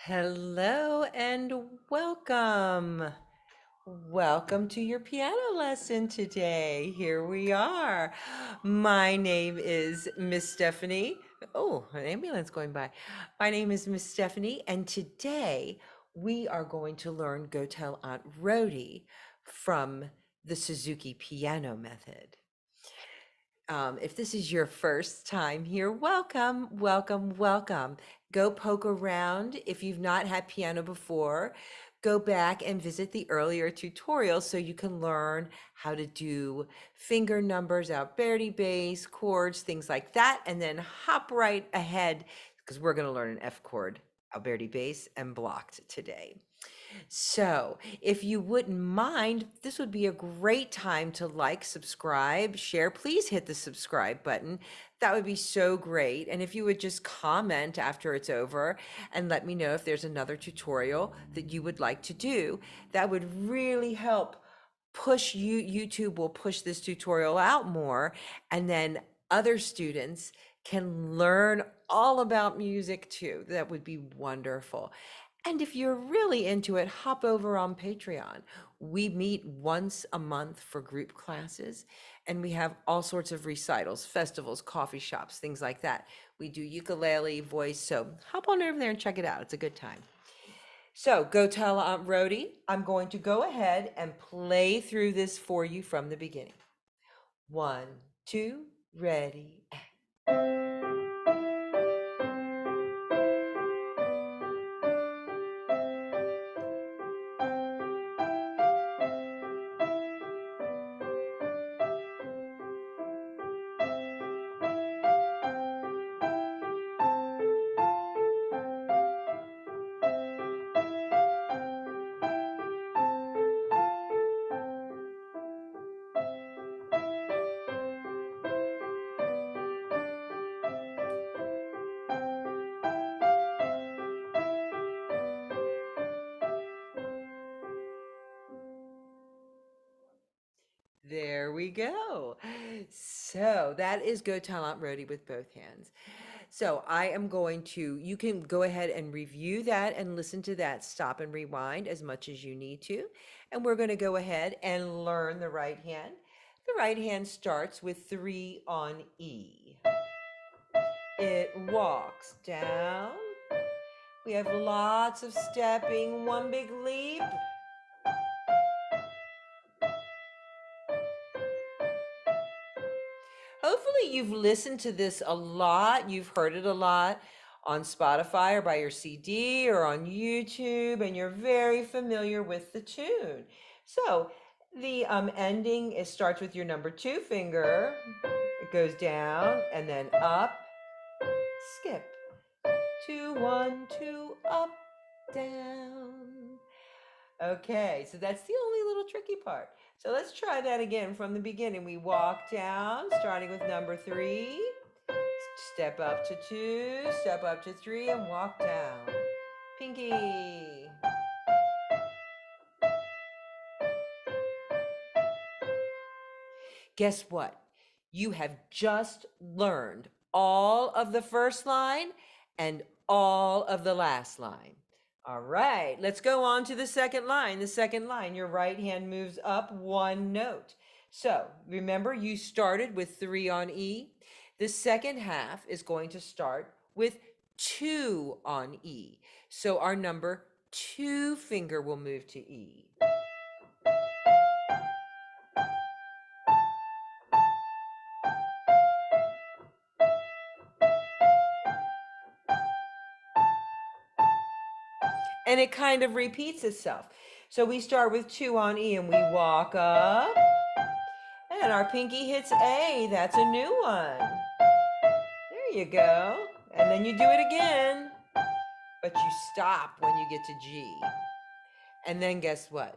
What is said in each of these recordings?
Hello and welcome. Welcome to your piano lesson today. Here we are. My name is Miss Stephanie. Oh, an ambulance going by. My name is Miss Stephanie, and today we are going to learn Go Tell Aunt Rhody from the Suzuki piano method. If this is your first time here, welcome, welcome, welcome. Go poke around. If you've not had piano before, go back and visit the earlier tutorials so you can learn how to do finger numbers, Alberti bass, chords, things like that, and then hop right ahead because we're going to learn an F chord, Alberti bass, and blocked today. So, if you wouldn't mind, this would be a great time to like, subscribe, share. Please hit the subscribe button. That would be so great. And if you would just comment after it's over and let me know if there's another tutorial that you would like to do, that would really help push you. YouTube will push this tutorial out more, and then other students can learn all about music too. That would be wonderful. And if you're really into it, hop over on Patreon. We meet once a month for group classes, and we have all sorts of recitals, festivals, coffee shops, things like that. We do ukulele, voice, so hop on over there and check it out. It's a good time. So go tell Aunt Rhody. I'm going to go ahead and play through this for you from the beginning. 1, 2, ready. There we go. So that is Go Tell Aunt Rhody with both hands. So I am going to, you can go ahead and review that and listen to that, stop and rewind as much as you need to. And we're going to go ahead and learn the right hand. The right hand starts with 3 on E. It walks down. We have lots of stepping, one big leap. Hopefully you've listened to this a lot. You've heard it a lot on Spotify or by your CD or on YouTube, and you're very familiar with the tune. So the ending starts with your number 2 finger. It goes down and then up, skip. 2, 1, 2, up, down. Okay, so that's the only little tricky part. So let's try that again from the beginning. We walk down, starting with number 3, step up to 2, step up to 3, and walk down. Pinky. Guess what? You have just learned all of the first line and all of the last line. All right, let's go on to the second line. The second line, your right hand moves up 1 note. So remember, you started with 3 on E. The second half is going to start with 2 on E. So our number 2 finger will move to E. And it kind of repeats itself. So we start with 2 on E and we walk up. And our pinky hits A. That's a new one. There you go. And then you do it again. But you stop when you get to G. And then guess what?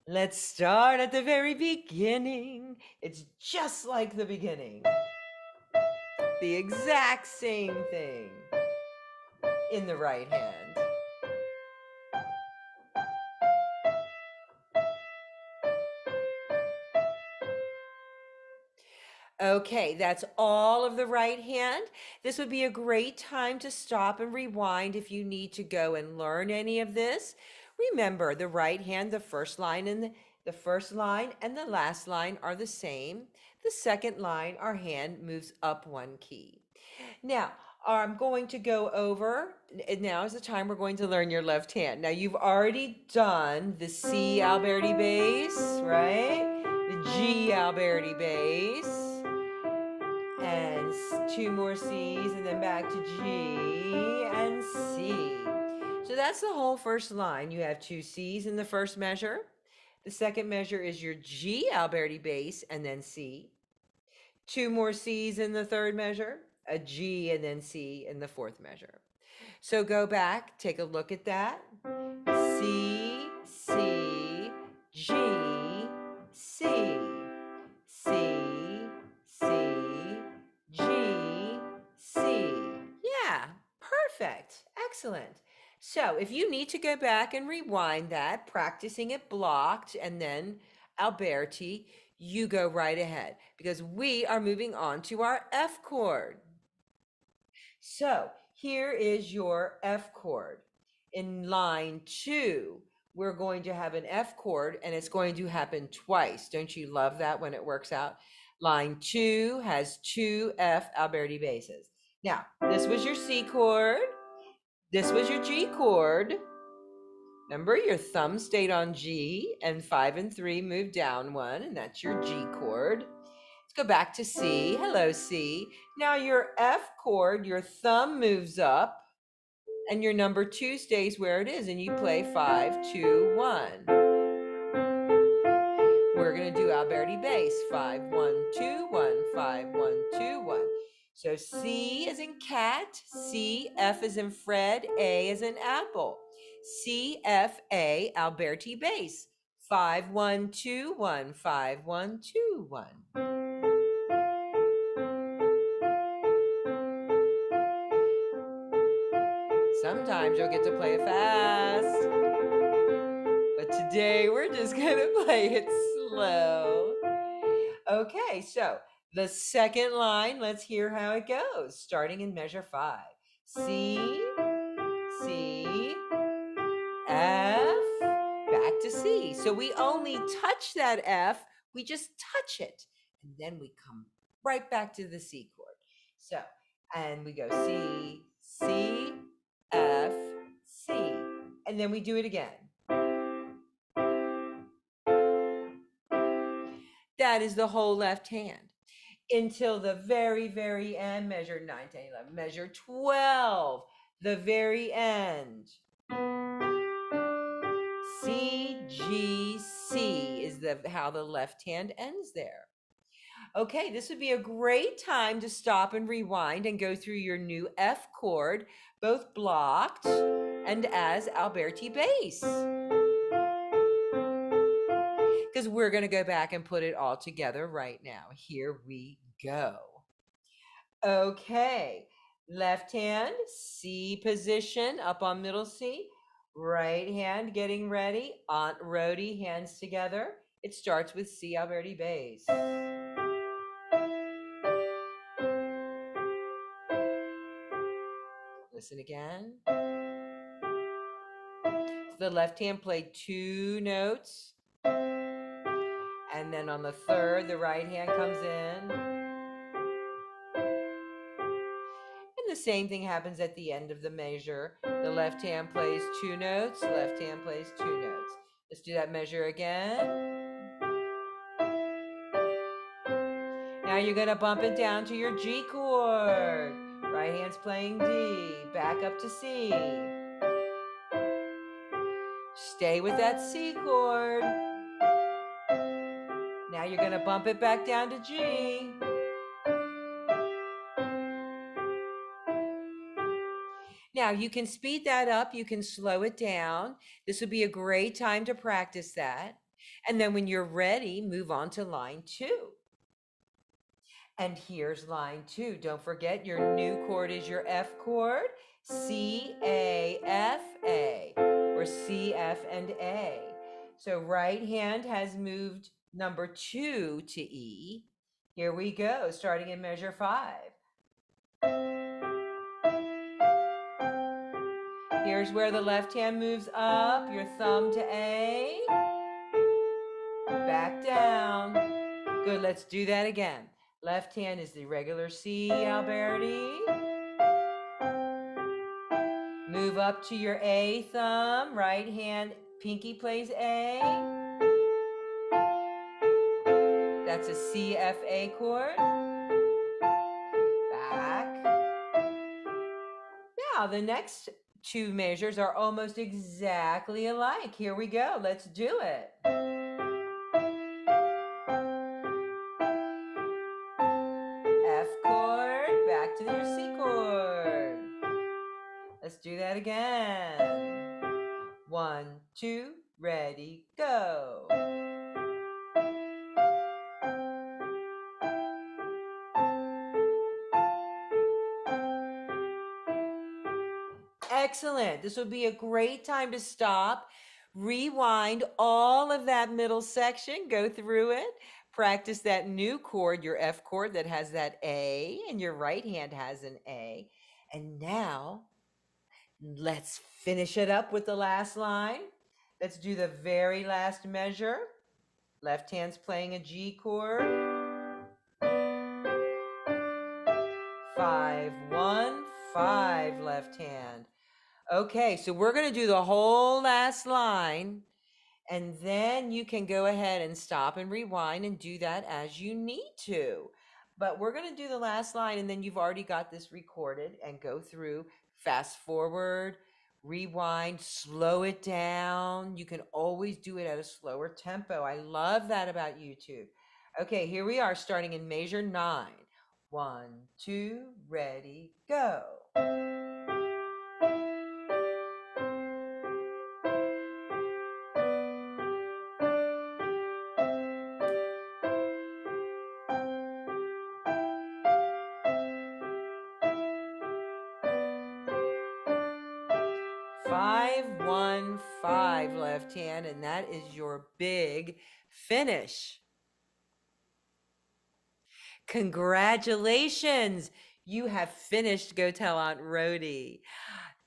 Let's start at the very beginning. It's just like the beginning. The exact same thing in the right hand. Okay, that's all of the right hand. This would be a great time to stop and rewind if you need to go and learn any of this. Remember, the right hand, the first line and the last line are the same. The second line, our hand moves up one key. Now, I'm going to go over, and now is the time we're going to learn your left hand. Now, you've already done the C Alberti bass, right? The G Alberti bass, and two more C's, and then back to G and C. So that's the whole first line. You have two C's in the first measure. The second measure is your G Alberti bass, and then C. Two more C's in the third measure, a G, and then C in the fourth measure. So go back, take a look at that. C, C, G, C, C, C, G, C. Yeah, perfect. Excellent. So if you need to go back and rewind that, practicing it blocked and then Alberti, you go right ahead because we are moving on to our F chord. So here is your F chord. In line 2, we're going to have an F chord and it's going to happen twice. Don't you love that when it works out? Line 2 has two F Alberti basses. Now, this was your C chord. This was your G chord. Remember, your thumb stayed on G and 5 and 3 moved down one, and that's your G chord. Let's go back to C. Hello, C. Now your F chord, your thumb moves up and your number 2 stays where it is and you play 5, 2, 1. We're going to do Alberti bass. 5, 1, 2, 1, 5, 1, 2, 1. So C is in cat, C, F is in Fred, A is in apple. C, F, A, Alberti bass. 5, 1, 2, 1, 5, 1, 2, 1. Sometimes you'll get to play it fast. But today we're just going to play it slow. Okay, so the second line, let's hear how it goes, starting in measure 5. C, C, F, back to C. So we only touch that F, we just touch it. And then we come right back to the C chord. So, and we go C, C, F, C. And then we do it again. That is the whole left hand. Until the very, very end, measure 9, 10, 11, measure 12, the very end. C, G, C is how the left hand ends there. Okay, this would be a great time to stop and rewind and go through your new F chord, both blocked and as Alberti bass. Because we're going to go back and put it all together right now. Here we go. Okay, left hand, C position, up on middle C. Right hand getting ready. Aunt Rhody, hands together. It starts with C Alberti bass. Listen again. The left hand played 2 notes. And then on the third, the right hand comes in. And the same thing happens at the end of the measure. The left hand plays 2 notes, left hand plays 2 notes. Let's do that measure again. Now you're going to bump it down to your G chord. Right hand's playing D, back up to C. Stay with that C chord. Now you're going to bump it back down to G. Now you can speed that up, you can slow it down. This would be a great time to practice that. And then when you're ready, move on to line 2. And here's line 2. Don't forget your new chord is your F chord, C, A, F, A, or C, F, and A. So right hand has moved number 2 to E. Here we go, starting in measure 5. Here's where the left hand moves up, your thumb to A, back down. Good, let's do that again. Left hand is the regular C, Alberti. Move up to your A thumb, right hand, pinky plays A. That's a C, F, A chord. Back. Now, the next two measures are almost exactly alike. Here we go, let's do it. F chord, back to your C chord. Let's do that again. 1, 2, ready, go. Excellent. This would be a great time to stop, rewind all of that middle section, go through it, practice that new chord, your F chord that has that A, and your right hand has an A. And now, let's finish it up with the last line. Let's do the very last measure. Left hand's playing a G chord. 5, 1, 5, left hand. Okay, so we're going to do the whole last line, and then you can go ahead and stop and rewind and do that as you need to. But we're going to do the last line, and then you've already got this recorded, and go through, fast forward, rewind, slow it down. You can always do it at a slower tempo. I love that about YouTube. Okay, here we are starting in measure 9. 1, 2, ready, go. 5, 1, 5, left hand, and that is your big finish. Congratulations! You have finished Go Tell Aunt Rhody.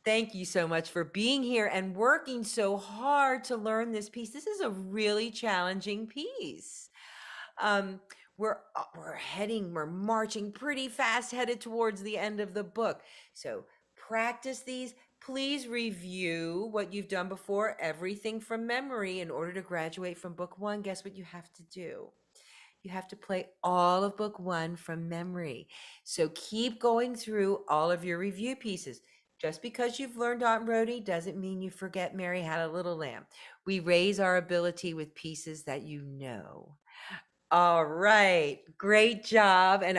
Thank you so much for being here and working so hard to learn this piece. This is a really challenging piece. Um, we're marching pretty fast, headed towards the end of the book. So practice these. Please review what you've done before, everything from memory. In order to graduate from book 1, guess what you have to do? You have to play all of book 1 from memory. So keep going through all of your review pieces. Just because you've learned Aunt Rhody doesn't mean you forget Mary Had a Little Lamb. We raise our ability with pieces that you know. All right. Great job. And